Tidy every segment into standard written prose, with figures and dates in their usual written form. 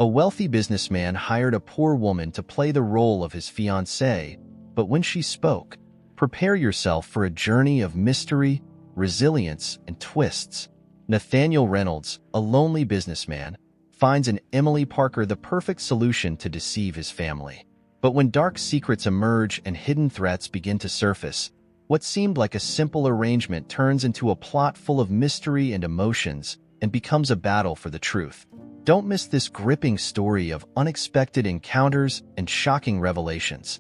A wealthy businessman hired a poor woman to play the role of his fiancée, but when she spoke, "Prepare yourself for a journey of mystery, resilience, and twists." Nathaniel Reynolds, a lonely businessman, finds in Emily Parker the perfect solution to deceive his family. But when dark secrets emerge and hidden threats begin to surface, what seemed like a simple arrangement turns into a plot full of mystery and emotions and becomes a battle for the truth. Don't miss this gripping story of unexpected encounters and shocking revelations.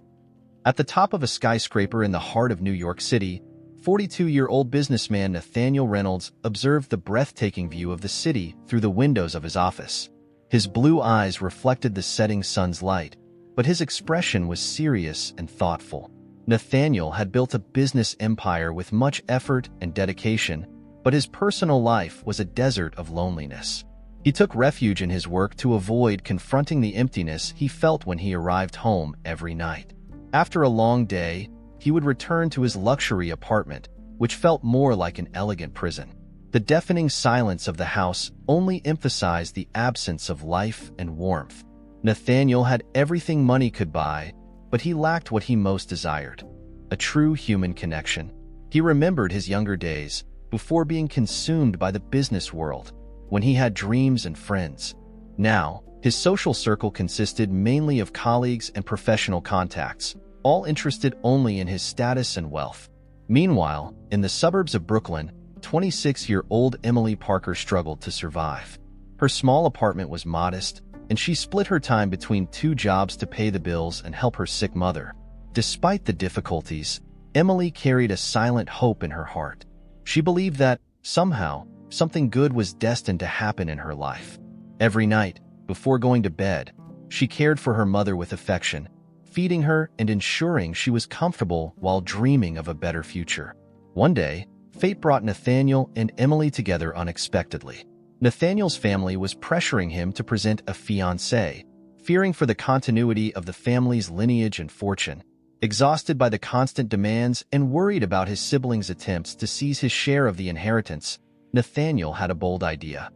At the top of a skyscraper in the heart of New York City, 42-year-old businessman Nathaniel Reynolds observed the breathtaking view of the city through the windows of his office. His blue eyes reflected the setting sun's light, but his expression was serious and thoughtful. Nathaniel had built a business empire with much effort and dedication, but his personal life was a desert of loneliness. He took refuge in his work to avoid confronting the emptiness he felt when he arrived home every night. After a long day, he would return to his luxury apartment, which felt more like an elegant prison. The deafening silence of the house only emphasized the absence of life and warmth. Nathaniel had everything money could buy, but he lacked what he most desired: a true human connection. He remembered his younger days, before being consumed by the business world, when he had dreams and friends. Now, his social circle consisted mainly of colleagues and professional contacts, all interested only in his status and wealth. Meanwhile, in the suburbs of Brooklyn, 26-year-old Emily Parker struggled to survive. Her small apartment was modest, and she split her time between two jobs to pay the bills and help her sick mother. Despite the difficulties, Emily carried a silent hope in her heart. She believed that, somehow, something good was destined to happen in her life. Every night, before going to bed, she cared for her mother with affection, feeding her and ensuring she was comfortable while dreaming of a better future. One day, fate brought Nathaniel and Emily together unexpectedly. Nathaniel's family was pressuring him to present a fiancée, fearing for the continuity of the family's lineage and fortune. Exhausted by the constant demands and worried about his siblings' attempts to seize his share of the inheritance, Nathaniel had a bold idea: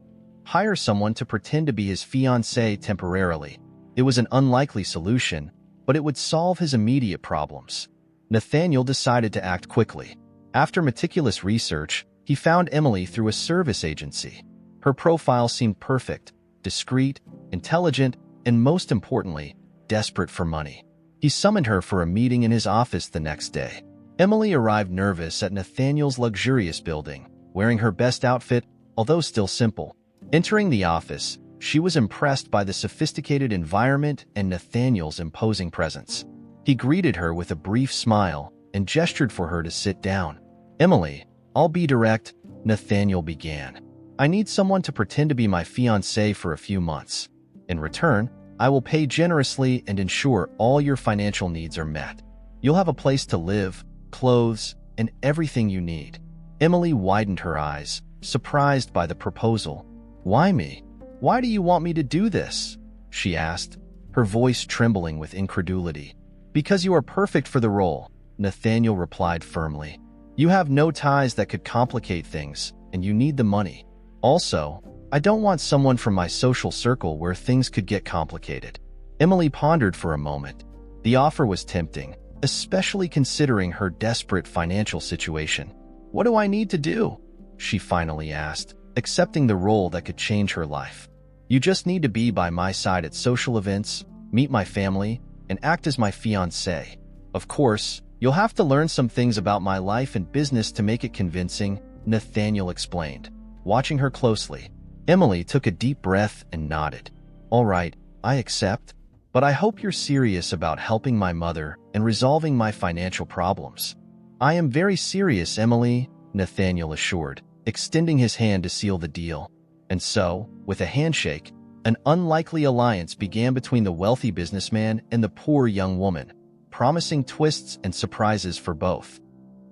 hire someone to pretend to be his fiancée temporarily. It was an unlikely solution, but it would solve his immediate problems. Nathaniel decided to act quickly. After meticulous research, he found Emily through a service agency. Her profile seemed perfect: discreet, intelligent, and most importantly, desperate for money. He summoned her for a meeting in his office the next day. Emily arrived nervous at Nathaniel's luxurious building, wearing her best outfit, although still simple. Entering the office, she was impressed by the sophisticated environment and Nathaniel's imposing presence. He greeted her with a brief smile and gestured for her to sit down. "Emily, I'll be direct," Nathaniel began. "I need someone to pretend to be my fiancée for a few months. In return, I will pay generously and ensure all your financial needs are met. You'll have a place to live, clothes, and everything you need." Emily widened her eyes, surprised by the proposal. "Why me? Why do you want me to do this?" she asked, her voice trembling with incredulity. "Because you are perfect for the role," Nathaniel replied firmly. "You have no ties that could complicate things, and you need the money. Also, I don't want someone from my social circle where things could get complicated." Emily pondered for a moment. The offer was tempting, especially considering her desperate financial situation. "What do I need to do?" she finally asked, accepting the role that could change her life. "You just need to be by my side at social events, meet my family, and act as my fiancée. Of course, you'll have to learn some things about my life and business to make it convincing," Nathaniel explained. Watching her closely, Emily took a deep breath and nodded. "All right, I accept, but I hope you're serious about helping my mother and resolving my financial problems." "I am very serious, Emily," Nathaniel assured, extending his hand to seal the deal. And so, with a handshake, an unlikely alliance began between the wealthy businessman and the poor young woman, promising twists and surprises for both.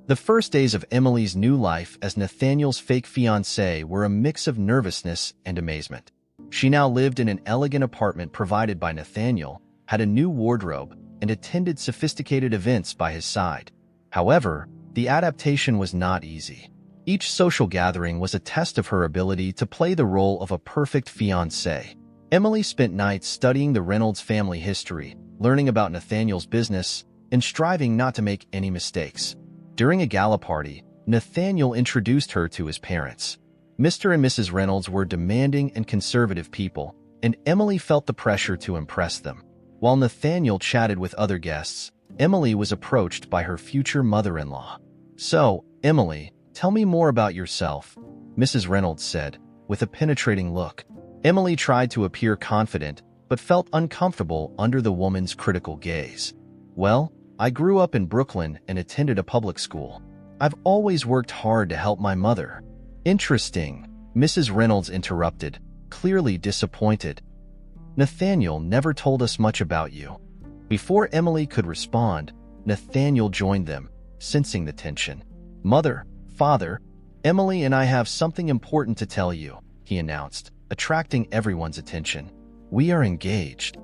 The first days of Emily's new life as Nathaniel's fake fiancée were a mix of nervousness and amazement. She now lived in an elegant apartment provided by Nathaniel, had a new wardrobe, and attended sophisticated events by his side. However, the adaptation was not easy. Each social gathering was a test of her ability to play the role of a perfect fiancée. Emily spent nights studying the Reynolds family history, learning about Nathaniel's business, and striving not to make any mistakes. During a gala party, Nathaniel introduced her to his parents. Mr. and Mrs. Reynolds were demanding and conservative people, and Emily felt the pressure to impress them. While Nathaniel chatted with other guests, Emily was approached by her future mother-in-law. "So, Emily, tell me more about yourself," Mrs. Reynolds said, with a penetrating look. Emily tried to appear confident, but felt uncomfortable under the woman's critical gaze. "Well, I grew up in Brooklyn and attended a public school. I've always worked hard to help my mother." "Interesting," Mrs. Reynolds interrupted, clearly disappointed. "Nathaniel never told us much about you." Before Emily could respond, Nathaniel joined them, sensing the tension. "Mother, father, Emily and I have something important to tell you," he announced, attracting everyone's attention. "We are engaged."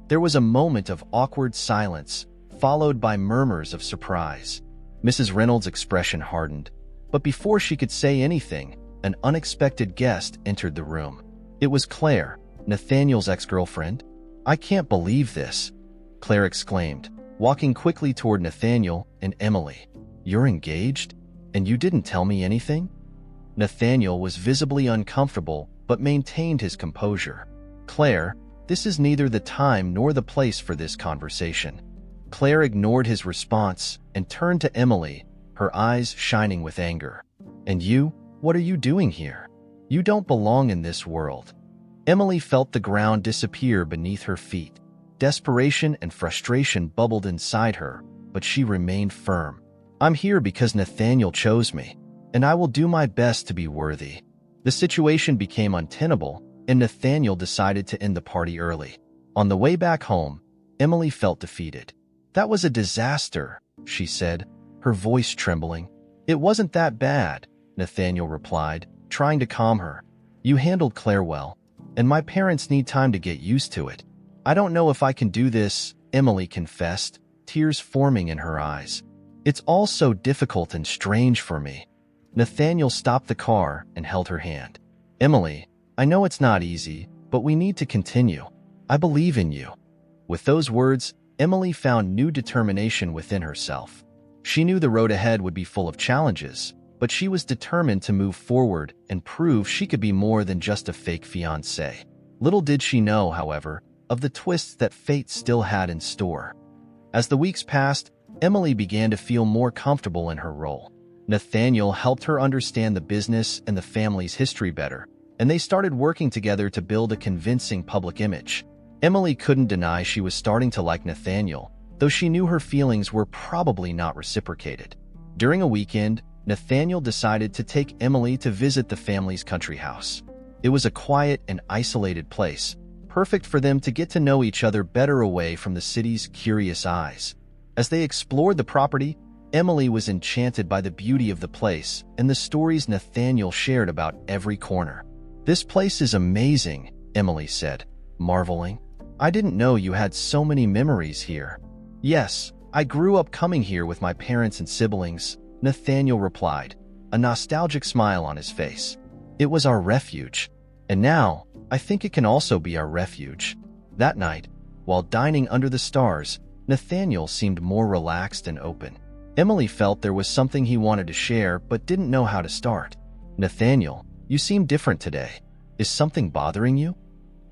There was a moment of awkward silence, followed by murmurs of surprise. Mrs. Reynolds' expression hardened, but before she could say anything, an unexpected guest entered the room. It was Claire, Nathaniel's ex-girlfriend. "I can't believe this," Claire exclaimed, walking quickly toward Nathaniel and Emily. "You're engaged? And you didn't tell me anything?" Nathaniel was visibly uncomfortable but maintained his composure. "Claire, this is neither the time nor the place for this conversation." Claire ignored his response and turned to Emily, her eyes shining with anger. "And you, what are you doing here? You don't belong in this world." Emily felt the ground disappear beneath her feet. Desperation and frustration bubbled inside her, but she remained firm. "I'm here because Nathaniel chose me, and I will do my best to be worthy." The situation became untenable, and Nathaniel decided to end the party early. On the way back home, Emily felt defeated. "That was a disaster," she said, her voice trembling. "It wasn't that bad," Nathaniel replied, trying to calm her. "You handled Claire well, and my parents need time to get used to it." "I don't know if I can do this," Emily confessed, tears forming in her eyes. "It's all so difficult and strange for me." Nathaniel stopped the car and held her hand. "Emily, I know it's not easy, but we need to continue. I believe in you." With those words, Emily found new determination within herself. She knew the road ahead would be full of challenges, but she was determined to move forward and prove she could be more than just a fake fiancé. Little did she know, however, of the twists that fate still had in store. As the weeks passed, Emily began to feel more comfortable in her role. Nathaniel helped her understand the business and the family's history better, and they started working together to build a convincing public image. Emily couldn't deny she was starting to like Nathaniel, though she knew her feelings were probably not reciprocated. During a weekend, Nathaniel decided to take Emily to visit the family's country house. It was a quiet and isolated place, perfect for them to get to know each other better away from the city's curious eyes. As they explored the property, Emily was enchanted by the beauty of the place and the stories Nathaniel shared about every corner. "This place is amazing," Emily said, marveling. "I didn't know you had so many memories here." "Yes, I grew up coming here with my parents and siblings," Nathaniel replied, a nostalgic smile on his face. "It was our refuge. And now, I think it can also be our refuge." That night, while dining under the stars, Nathaniel seemed more relaxed and open. Emily felt there was something he wanted to share but didn't know how to start. "Nathaniel, you seem different today. Is something bothering you?"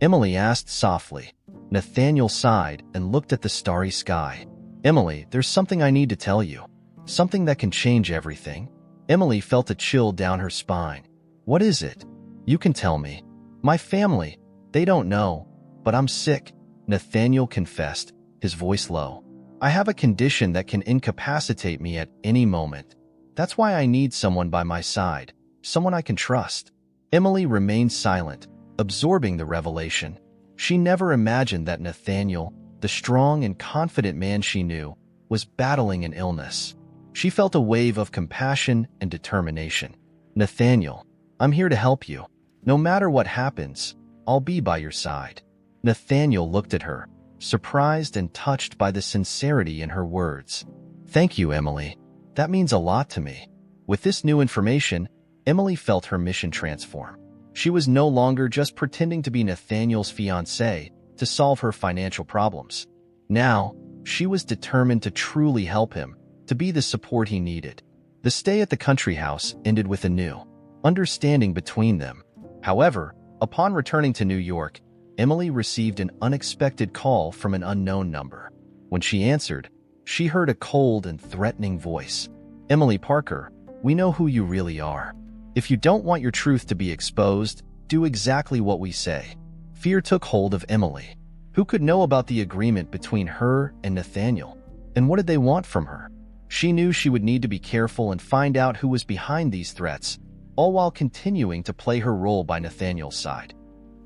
Emily asked softly. Nathaniel sighed and looked at the starry sky. "Emily, there's something I need to tell you. Something that can change everything." Emily felt a chill down her spine. "What is it?" "You can tell me." "My family, they don't know, but I'm sick," Nathaniel confessed, his voice low. "I have a condition that can incapacitate me at any moment. That's why I need someone by my side, someone I can trust." Emily remained silent, absorbing the revelation. She never imagined that Nathaniel, the strong and confident man she knew, was battling an illness. She felt a wave of compassion and determination. "Nathaniel, I'm here to help you. No matter what happens, I'll be by your side." Nathaniel looked at her, surprised and touched by the sincerity in her words. "Thank you, Emily. That means a lot to me." With this new information, Emily felt her mission transform. She was no longer just pretending to be Nathaniel's fiancée to solve her financial problems. Now, she was determined to truly help him, to be the support he needed. The stay at the country house ended with a new understanding between them. However, upon returning to New York, Emily received an unexpected call from an unknown number. When she answered, she heard a cold and threatening voice. "Emily Parker, we know who you really are. If you don't want your truth to be exposed, do exactly what we say." Fear took hold of Emily. Who could know about the agreement between her and Nathaniel? And what did they want from her? She knew she would need to be careful and find out who was behind these threats, all while continuing to play her role by Nathaniel's side.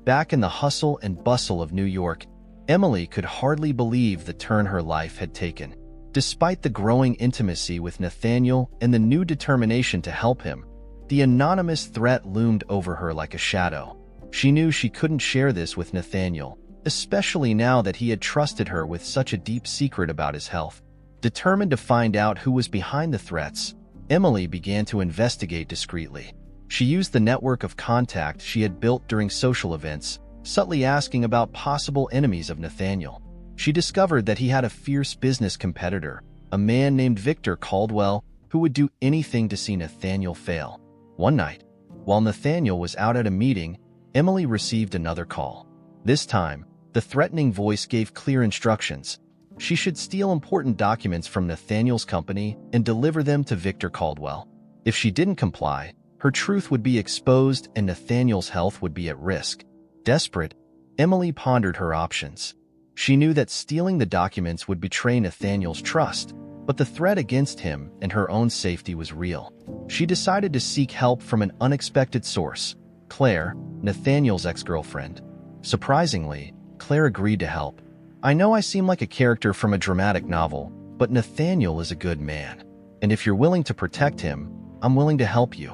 Back in the hustle and bustle of New York, Emily could hardly believe the turn her life had taken. Despite the growing intimacy with Nathaniel and the new determination to help him, the anonymous threat loomed over her like a shadow. She knew she couldn't share this with Nathaniel, especially now that he had trusted her with such a deep secret about his health. Determined to find out who was behind the threats, Emily began to investigate discreetly. She used the network of contact she had built during social events, subtly asking about possible enemies of Nathaniel. She discovered that he had a fierce business competitor, a man named Victor Caldwell, who would do anything to see Nathaniel fail. One night, while Nathaniel was out at a meeting, Emily received another call. This time, the threatening voice gave clear instructions. She should steal important documents from Nathaniel's company and deliver them to Victor Caldwell. If she didn't comply, her truth would be exposed and Nathaniel's health would be at risk. Desperate, Emily pondered her options. She knew that stealing the documents would betray Nathaniel's trust, but the threat against him and her own safety was real. She decided to seek help from an unexpected source, Claire, Nathaniel's ex-girlfriend. Surprisingly, Claire agreed to help. "I know I seem like a character from a dramatic novel, but Nathaniel is a good man. And if you're willing to protect him, I'm willing to help you."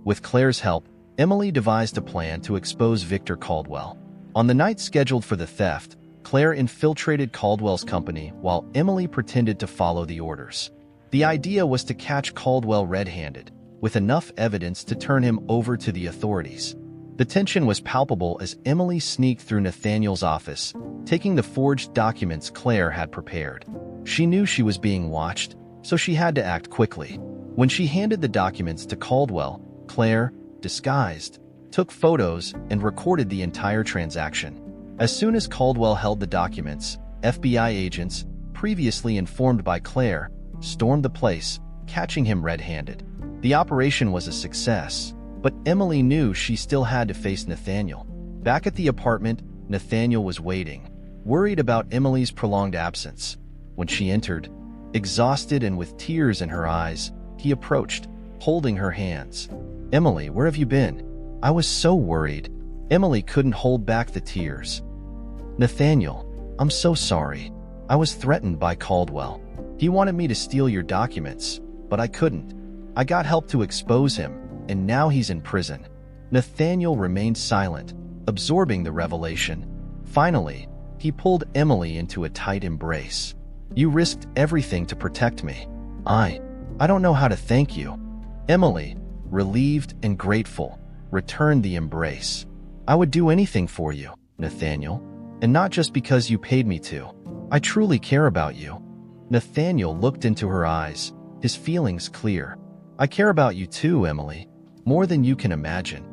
With Claire's help, Emily devised a plan to expose Victor Caldwell. On the night scheduled for the theft, Claire infiltrated Caldwell's company while Emily pretended to follow the orders. The idea was to catch Caldwell red-handed, with enough evidence to turn him over to the authorities. The tension was palpable as Emily sneaked through Nathaniel's office, taking the forged documents Claire had prepared. She knew she was being watched, so she had to act quickly. When she handed the documents to Caldwell, Claire, disguised, took photos and recorded the entire transaction. As soon as Caldwell held the documents, FBI agents, previously informed by Claire, stormed the place, catching him red-handed. The operation was a success, but Emily knew she still had to face Nathaniel. Back at the apartment, Nathaniel was waiting, worried about Emily's prolonged absence. When she entered, exhausted and with tears in her eyes, he approached, holding her hands. "Emily, where have you been? I was so worried." Emily couldn't hold back the tears. "Nathaniel, I'm so sorry. I was threatened by Caldwell. He wanted me to steal your documents, but I couldn't. I got help to expose him, and now he's in prison." Nathaniel remained silent, absorbing the revelation. Finally, he pulled Emily into a tight embrace. "You risked everything to protect me. I don't know how to thank you." Emily, relieved and grateful, returned the embrace. "I would do anything for you, Nathaniel, and not just because you paid me to. I truly care about you." Nathaniel looked into her eyes, his feelings clear. "I care about you too, Emily, more than you can imagine."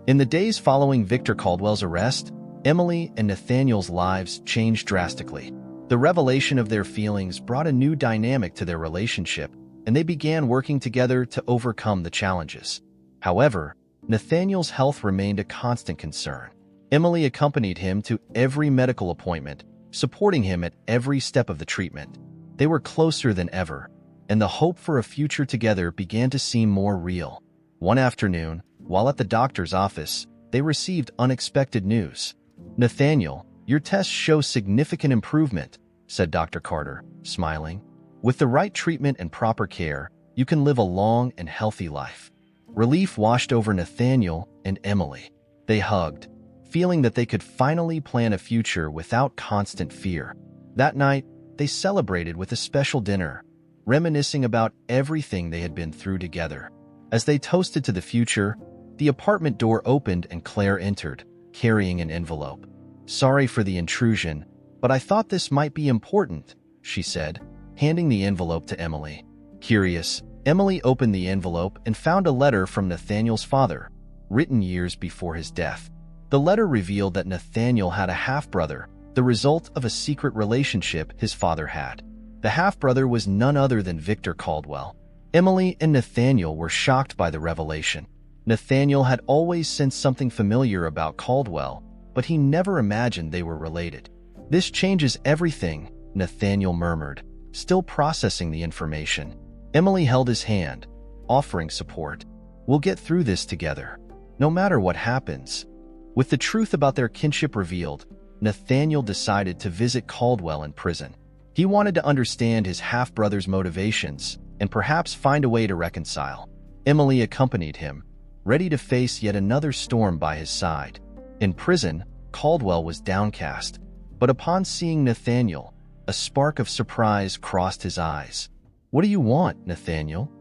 In the days following Victor Caldwell's arrest, Emily and Nathaniel's lives changed drastically. The revelation of their feelings brought a new dynamic to their relationship, and they began working together to overcome the challenges. However, Nathaniel's health remained a constant concern. Emily accompanied him to every medical appointment, supporting him at every step of the treatment. They were closer than ever, and the hope for a future together began to seem more real. One afternoon, while at the doctor's office, they received unexpected news. "Nathaniel, your tests show significant improvement," said Dr. Carter, smiling. "With the right treatment and proper care, you can live a long and healthy life." Relief washed over Nathaniel and Emily. They hugged, feeling that they could finally plan a future without constant fear. That night, they celebrated with a special dinner, reminiscing about everything they had been through together. As they toasted to the future, The apartment door opened and Claire entered, carrying an envelope. "Sorry for the intrusion, but I thought this might be important," she said, handing the envelope to Emily. Curious, Emily opened the envelope and found a letter from Nathaniel's father, written years before his death. The letter revealed that Nathaniel had a half-brother, the result of a secret relationship his father had. The half-brother was none other than Victor Caldwell. Emily and Nathaniel were shocked by the revelation. Nathaniel had always sensed something familiar about Caldwell, but he never imagined they were related. "This changes everything," Nathaniel murmured, still processing the information. Emily held his hand, offering support. "We'll get through this together, no matter what happens." With the truth about their kinship revealed, Nathaniel decided to visit Caldwell in prison. He wanted to understand his half-brother's motivations and perhaps find a way to reconcile. Emily accompanied him, ready to face yet another storm by his side. In prison, Caldwell was downcast, but upon seeing Nathaniel, a spark of surprise crossed his eyes. "What do you want, Nathaniel?"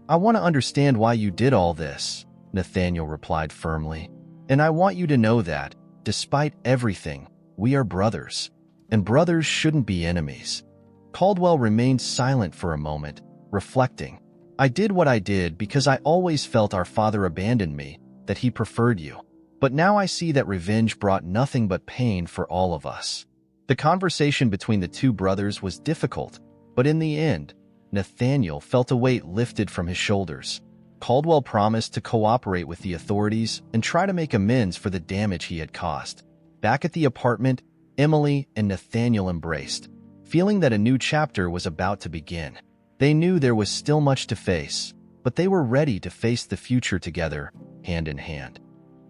"I want to understand why you did all this," Nathaniel replied firmly. "And I want you to know that, despite everything, we are brothers, and brothers shouldn't be enemies." Caldwell remained silent for a moment, reflecting. "I did what I did because I always felt our father abandoned me, that he preferred you. But now I see that revenge brought nothing but pain for all of us." The conversation between the two brothers was difficult, but in the end, Nathaniel felt a weight lifted from his shoulders. Caldwell promised to cooperate with the authorities and try to make amends for the damage he had caused. Back at the apartment, Emily and Nathaniel embraced, feeling that a new chapter was about to begin. They knew there was still much to face, but they were ready to face the future together, hand in hand.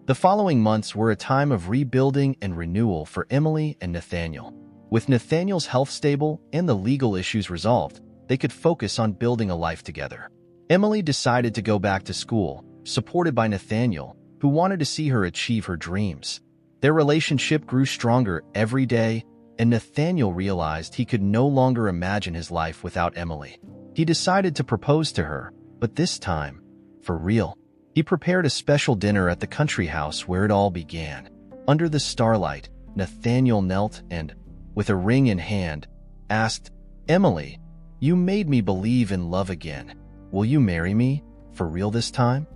The following months were a time of rebuilding and renewal for Emily and Nathaniel. With Nathaniel's health stable and the legal issues resolved, they could focus on building a life together. Emily decided to go back to school, supported by Nathaniel, who wanted to see her achieve her dreams. Their relationship grew stronger every day, and Nathaniel realized he could no longer imagine his life without Emily. He decided to propose to her, but this time, for real. He prepared a special dinner at the country house where it all began. Under the starlight, Nathaniel knelt and, with a ring in hand, asked, "Emily, you made me believe in love again. Will you marry me, for real this time?"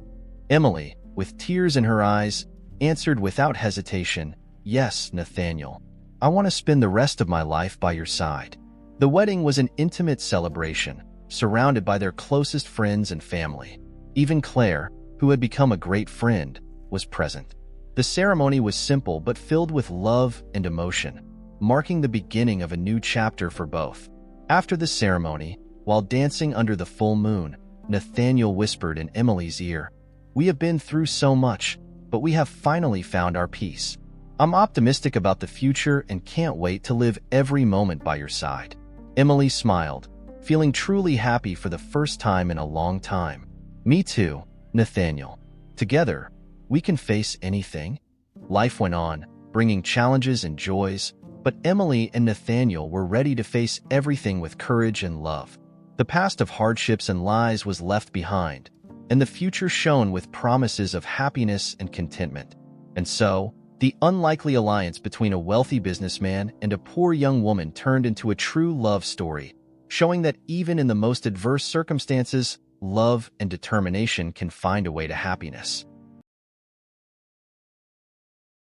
Emily, with tears in her eyes, answered without hesitation, "Yes, Nathaniel. I want to spend the rest of my life by your side." The wedding was an intimate celebration, surrounded by their closest friends and family. Even Claire, who had become a great friend, was present. The ceremony was simple but filled with love and emotion, marking the beginning of a new chapter for both. After the ceremony, while dancing under the full moon, Nathaniel whispered in Emily's ear, "We have been through so much, but we have finally found our peace. I'm optimistic about the future and can't wait to live every moment by your side." Emily smiled, feeling truly happy for the first time in a long time. "Me too, Nathaniel. Together, we can face anything." Life went on, bringing challenges and joys, but Emily and Nathaniel were ready to face everything with courage and love. The past of hardships and lies was left behind, and the future shone with promises of happiness and contentment. And so, the unlikely alliance between a wealthy businessman and a poor young woman turned into a true love story, showing that even in the most adverse circumstances, love and determination can find a way to happiness.